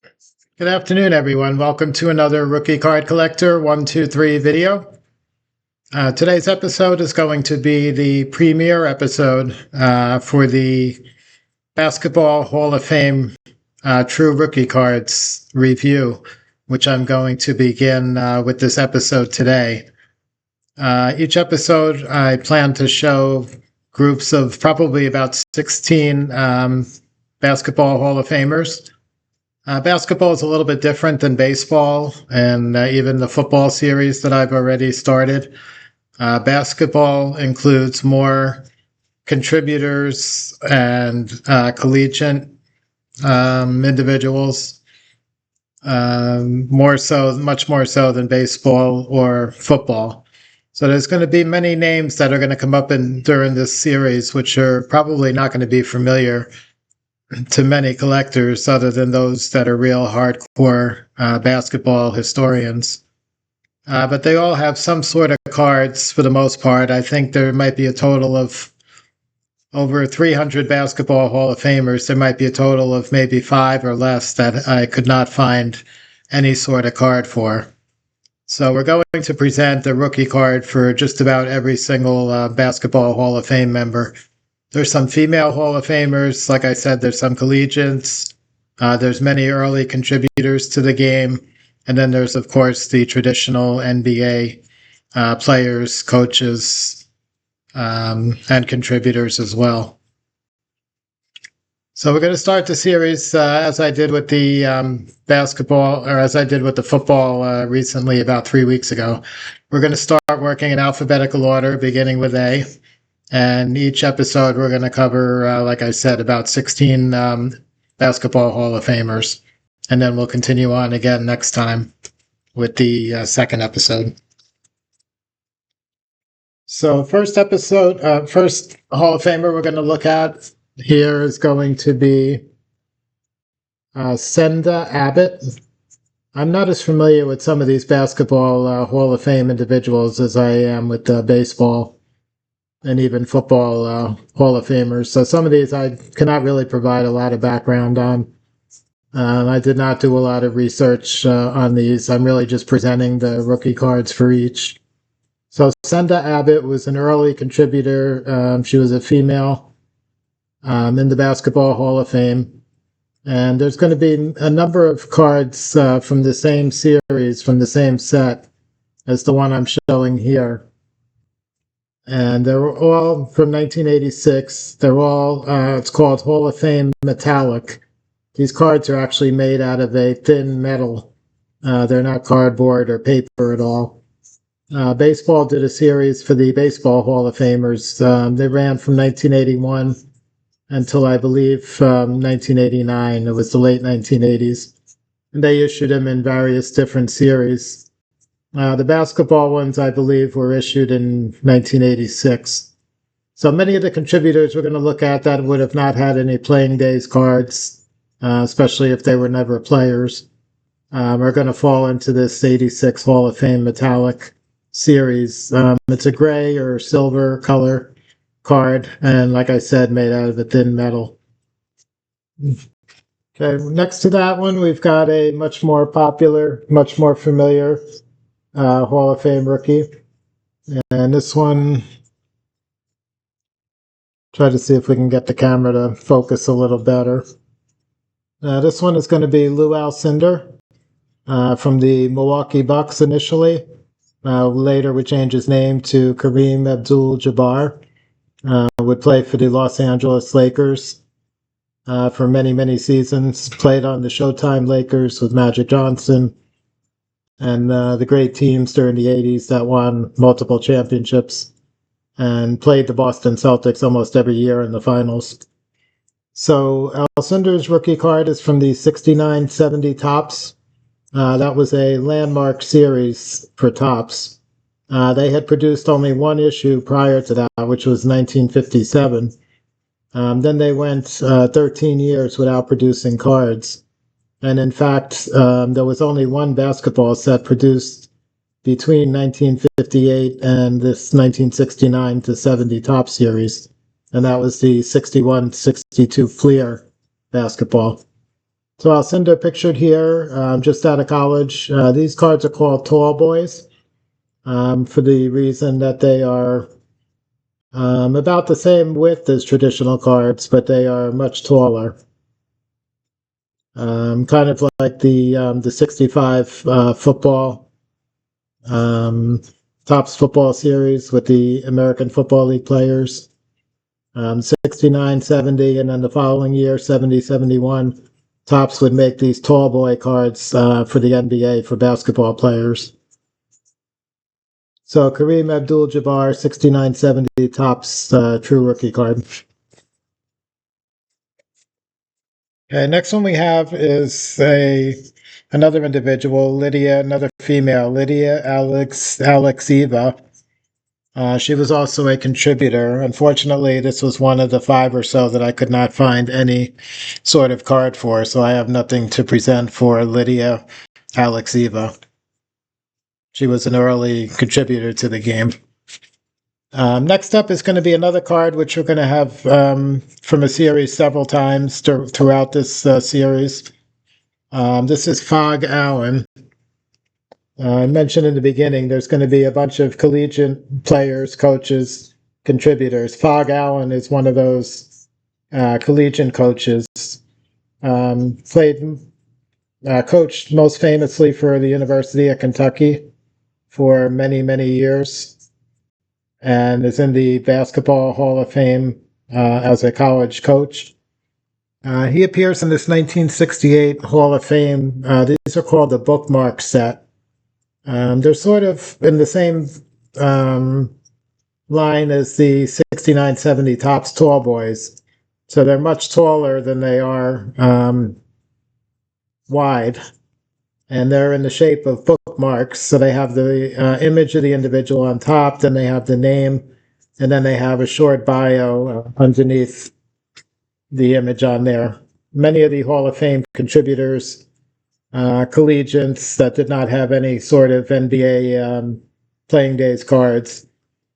Good afternoon, everyone. Welcome to another Rookie Card Collector 123 video. Today's episode is going to be the premiere episode for the Basketball Hall of Fame True Rookie Cards review, which I'm going to begin with this episode today. Each episode, I plan to show groups of probably about 16 Basketball Hall of Famers. Basketball is a little bit different than baseball and even the football series that I've already started. Basketball includes more contributors and collegiate individuals, much more so than baseball or football. So there's going to be many names that are going to come up during this series, which are probably not going to be familiar to many collectors other than those that are real hardcore basketball historians. But they all have some sort of cards for the most part. I think there might be a total of over 300 Basketball Hall of Famers. There might be a total of maybe 5 or less that I could not find any sort of card for. So we're going to present the rookie card for just about every single Basketball Hall of Fame member. There's some female Hall of Famers. Like I said, there's some collegiates. There's many early contributors to the game. And then there's, of course, the traditional NBA players, coaches, and contributors as well. So we're going to start the series as I did with the football recently, about 3 weeks ago. We're going to start working in alphabetical order, beginning with A. And each episode, we're going to cover, like I said, about 16 Basketball Hall of Famers. And then we'll continue on again next time with the second episode. So first Hall of Famer we're going to look at here is going to be Senda Abbott. I'm not as familiar with some of these Basketball Hall of Fame individuals as I am with baseball and even football Hall of Famers. So some of these I cannot really provide a lot of background on. I did not do a lot of research on these. I'm really just presenting the rookie cards for each. So Senda Abbott was an early contributor. She was a female in the Basketball Hall of Fame. And there's going to be a number of cards from the same series, from the same set as the one I'm showing here. And they're all from 1986. They're all, it's called Hall of Fame Metallic. These cards are actually made out of a thin metal. They're not cardboard or paper at all. Baseball did a series for the Baseball Hall of Famers. They ran from 1981 until, I believe, 1989. It was the late 1980s. And they issued them in various different series. The basketball ones, I believe, were issued in 1986. So many of the contributors we're going to look at that would have not had any playing days cards, especially if they were never players, are going to fall into this 86 Hall of Fame Metallic series. It's a gray or silver color card, and like I said, made out of a thin metal. Okay, next to that one, we've got a much more popular, much more familiar Hall of Fame rookie. And this one, try to see if we can get the camera to focus a little better. This one is going to be Lou Alcindor from the Milwaukee Bucks initially. Later would change his name to Kareem Abdul-Jabbar. Would play for the Los Angeles Lakers for many, many seasons. Played on the Showtime Lakers with Magic Johnson and the great teams during the 80s that won multiple championships and played the Boston Celtics almost every year in the finals. So Alcindor's rookie card is from the 69-70 Topps. That was a landmark series for Topps. They had produced only one issue prior to that, which was 1957. Then they went 13 years without producing cards. And in fact, there was only one basketball set produced between 1958 and this 1969-70 Topps series. And that was the 61-62 Fleer basketball. So Alcindor pictured here, just out of college. These cards are called tall boys, for the reason that they are about the same width as traditional cards, but they are much taller. Kind of like the 65 football, Topps football series with the American Football League players. 69, 70, and then the following year, 70, 71, Topps would make these tall boy cards for the NBA for basketball players. So Kareem Abdul-Jabbar, 69, 70, Topps true rookie card. Okay, next one we have is another individual, Lydia, another female, Lydia Alexieva. She was also a contributor. Unfortunately, this was one of the 5 or so that I could not find any sort of card for, so I have nothing to present for Lydia Alexieva. She was an early contributor to the game. Next up is going to be another card which we're going to have from a series several times throughout this series. This is Fog Allen. I mentioned in the beginning there's going to be a bunch of collegiate players, coaches, contributors. Fog Allen is one of those collegiate coaches. Coached most famously for the University of Kentucky for many, many years, and is in the Basketball Hall of Fame as a college coach. He appears in this 1968 Hall of Fame. These are called the bookmark set. They're sort of in the same line as the 69-70 Topps tall boys. So they're much taller than they are wide. And they're in the shape of bookmarks. So they have the image of the individual on top, then they have the name, and then they have a short bio underneath the image on there. Many of the Hall of Fame contributors, collegiates that did not have any sort of NBA playing days cards.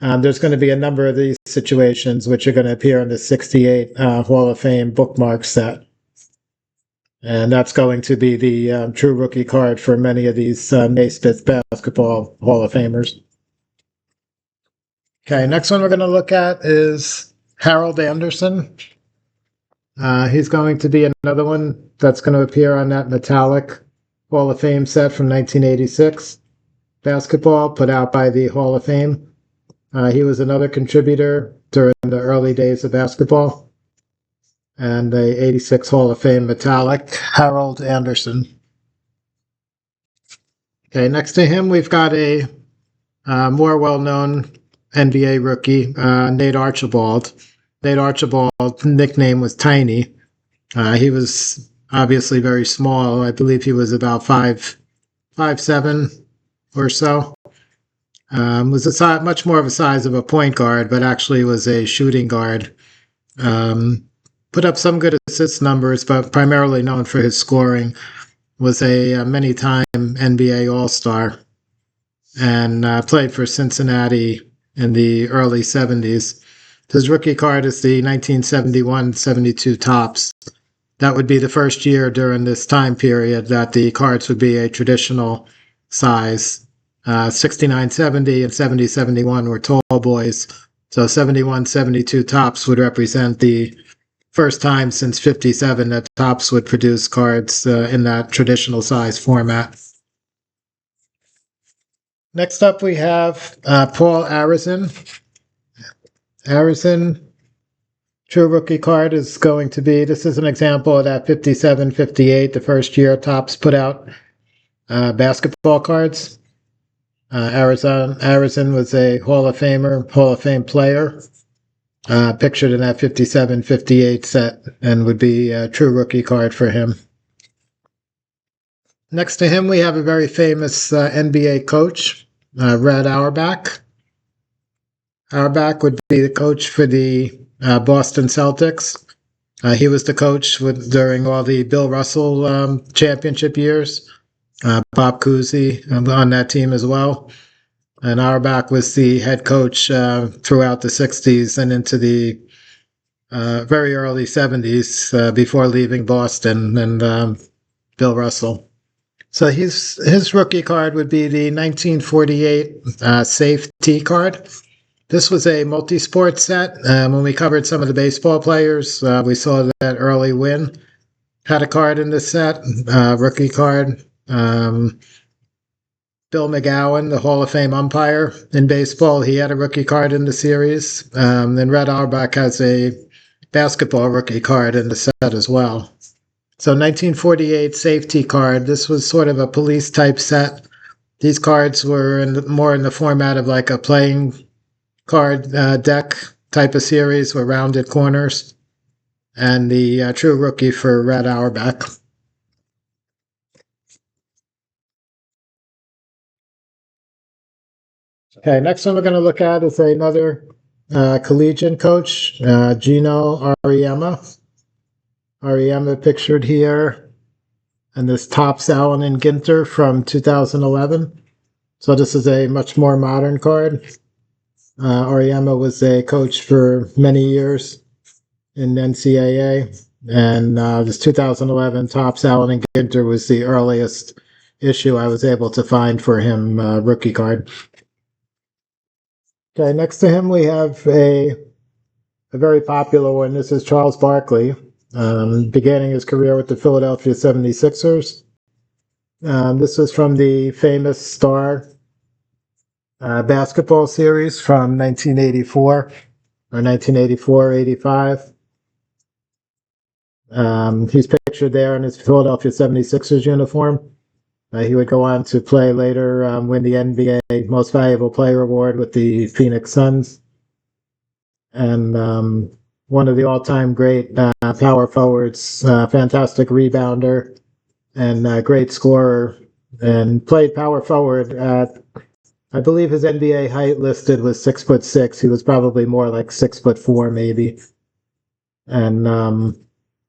There's going to be a number of these situations which are going to appear in the 68 Hall of Fame bookmark set. And that's going to be the true rookie card for many of these Naismith Basketball Hall of Famers. Okay, next one we're going to look at is Harold Anderson. He's going to be another one that's going to appear on that metallic Hall of Fame set from 1986 basketball put out by the Hall of Fame. He was another contributor during the early days of basketball. And the 86 Hall of Fame metallic, Harold Anderson. Okay, next to him we've got a more well-known NBA rookie, Nate Archibald. Nate Archibald's nickname was Tiny. He was obviously very small. I believe he was about 5'7" or so. Was much more of a size of a point guard, but actually was a shooting guard. Put up some good assist numbers, but primarily known for his scoring. Was a many-time NBA All-Star and played for Cincinnati in the early 70s. His rookie card is the 1971-72 Topps. That would be the first year during this time period that the cards would be a traditional size. 69-70 and 70-71 were tall boys. So 71-72 Topps would represent the first time since 57 that Topps would produce cards in that traditional size format. Next up we have Paul Arizin. Arizin, true rookie card is going to be, this is an example of that 57-58, the first year Topps put out basketball cards. Arizin was a Hall of Famer, Hall of Fame player, pictured in that 57-58 set, and would be a true rookie card for him. Next to him, we have a very famous NBA coach, Red Auerbach. Auerbach would be the coach for the Boston Celtics. He was the coach during all the Bill Russell championship years. Bob Cousy on that team as well. And Auerbach was the head coach throughout the 60s and into the very early 70s, before leaving Boston, and Bill Russell. So his rookie card would be the 1948 safety card. This was a multi-sport set. When we covered some of the baseball players, we saw that Early Wynn had a card in this set, rookie card. Bill McGowan, the Hall of Fame umpire in baseball, he had a rookie card in the series. Then Red Auerbach has a basketball rookie card in the set as well. So 1948 safety card. This was sort of a police type set. These cards were more in the format of like a playing card deck type of series with rounded corners. And the true rookie for Red Auerbach. Okay, next one we're going to look at is another collegiate coach, Gino Auriemma. Auriemma pictured here, and this Topps Allen and Ginter from 2011. So this is a much more modern card. Auriemma was a coach for many years in NCAA, and this 2011 Topps Allen and Ginter was the earliest issue I was able to find for him, rookie card. Okay, next to him we have a very popular one. This is Charles Barkley, beginning his career with the Philadelphia 76ers. This was from the famous Star basketball series from 1984 or 1984-85. He's pictured there in his Philadelphia 76ers uniform. He would go on to play later, win the NBA Most Valuable Player Award with the Phoenix Suns. And one of the all-time great power forwards, fantastic rebounder, and great scorer, and played power forward at, I believe his NBA height listed was 6'6". He was probably more like 6'4", maybe. And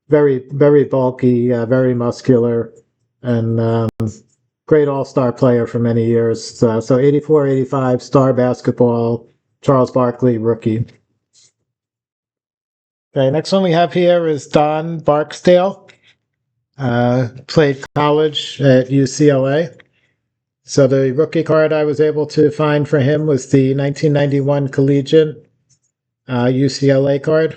very, very bulky, very muscular, and great all-star player for many years. So 84-85 Star basketball, Charles Barkley rookie. Okay, next one we have here is Don Barksdale. Played college at UCLA. So the rookie card I was able to find for him was the 1991 Collegiate UCLA card.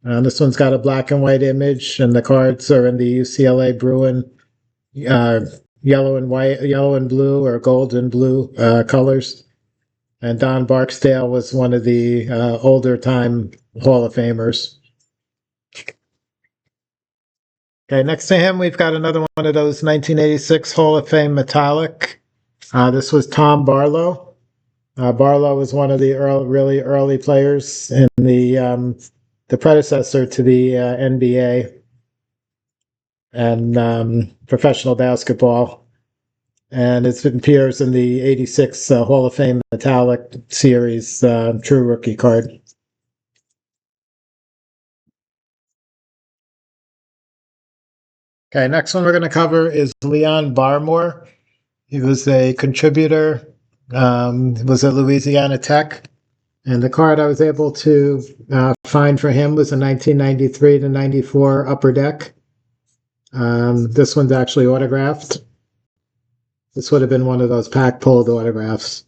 This one's got a black and white image, and the cards are in the UCLA Bruin yellow and blue or gold and blue colors. And Don Barksdale was one of the older time Hall of Famers. Okay, next to him, we've got another one of those 1986 Hall of Fame metallic. This was Tom Barlow. Barlow was one of the really early players in the predecessor to the NBA and professional basketball. And it appears in the 86 Hall of Fame metallic series, true rookie card. Okay, next one we're going to cover is Leon Barmore. He was a contributor, was at Louisiana Tech, and the card I was able to find for him was a 1993-94 Upper Deck. This one's actually autographed. This would have been one of those pack-pulled autographs.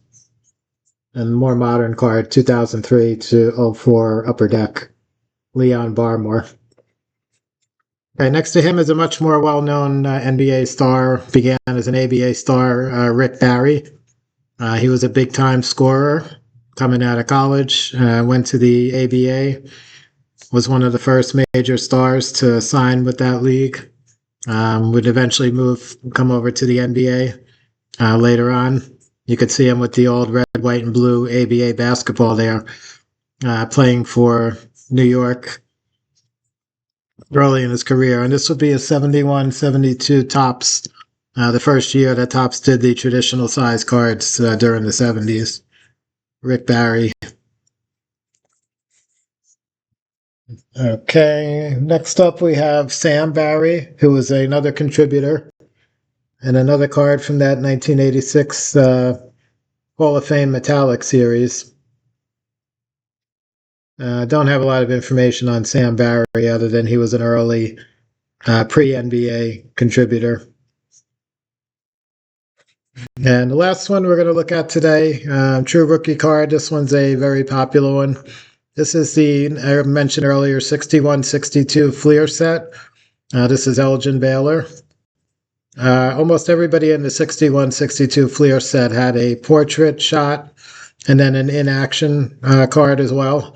And more modern card, 2003-04 Upper Deck, Leon Barmore. Okay, next to him is a much more well-known NBA star, began as an ABA star, Rick Barry. He was a big-time scorer coming out of college, went to the ABA, was one of the first major stars to sign with that league, would eventually come over to the NBA later on. You could see him with the old red, white, and blue ABA basketball there, playing for New York early in his career. And this would be a 71-72 Topps, the first year that Topps did the traditional size cards during the 70s. Rick Barry. Okay, next up we have Sam Barry, who was another contributor, and another card from that 1986 Hall of Fame Metallic series. Don't have a lot of information on Sam Barry other than he was an early pre-NBA contributor. And the last one we're going to look at today, True Rookie Card. This one's a very popular one. This is the, I mentioned earlier, 61-62 Fleer set. This is Elgin Baylor. Almost everybody in the 61-62 Fleer set had a portrait shot and then an in-action card as well.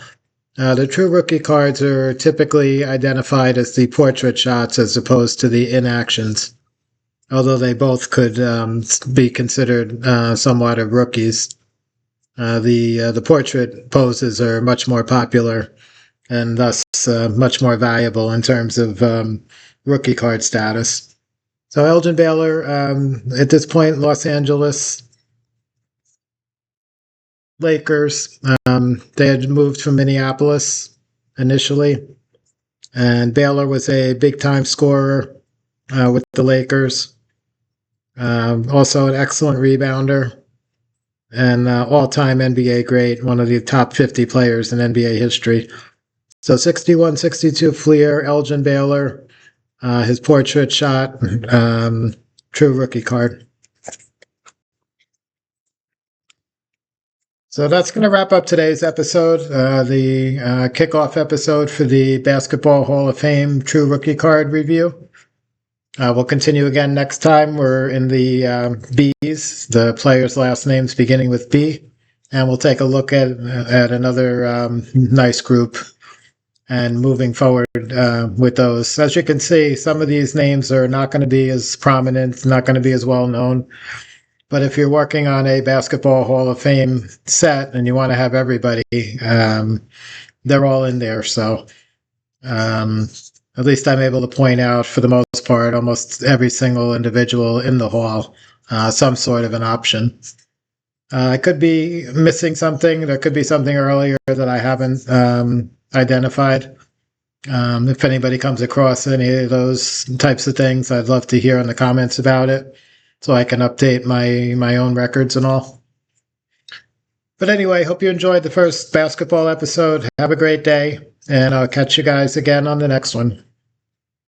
The True Rookie cards are typically identified as the portrait shots as opposed to the in-actions, although they both could be considered somewhat of rookies. The portrait poses are much more popular and thus much more valuable in terms of rookie card status. So Elgin Baylor, at this point, Los Angeles Lakers. They had moved from Minneapolis initially, and Baylor was a big-time scorer with the Lakers. Also an excellent rebounder and all-time NBA great, one of the top 50 players in NBA history. So 61-62 Fleer, Elgin Baylor, his portrait shot, True Rookie card. So that's going to wrap up today's episode, the kickoff episode for the Basketball Hall of Fame True Rookie Card review. We'll continue again next time. We're in the Bs, the players' last names beginning with B, and we'll take a look at another nice group and moving forward with those. As you can see, some of these names are not going to be as prominent, not going to be as well known. But if you're working on a Basketball Hall of Fame set and you want to have everybody, they're all in there. So at least I'm able to point out, for the most part, almost every single individual in the hall, some sort of an option. I could be missing something. There could be something earlier that I haven't identified. If anybody comes across any of those types of things, I'd love to hear in the comments about it, so I can update my own records and all. But anyway, hope you enjoyed the first basketball episode. Have a great day, and I'll catch you guys again on the next one.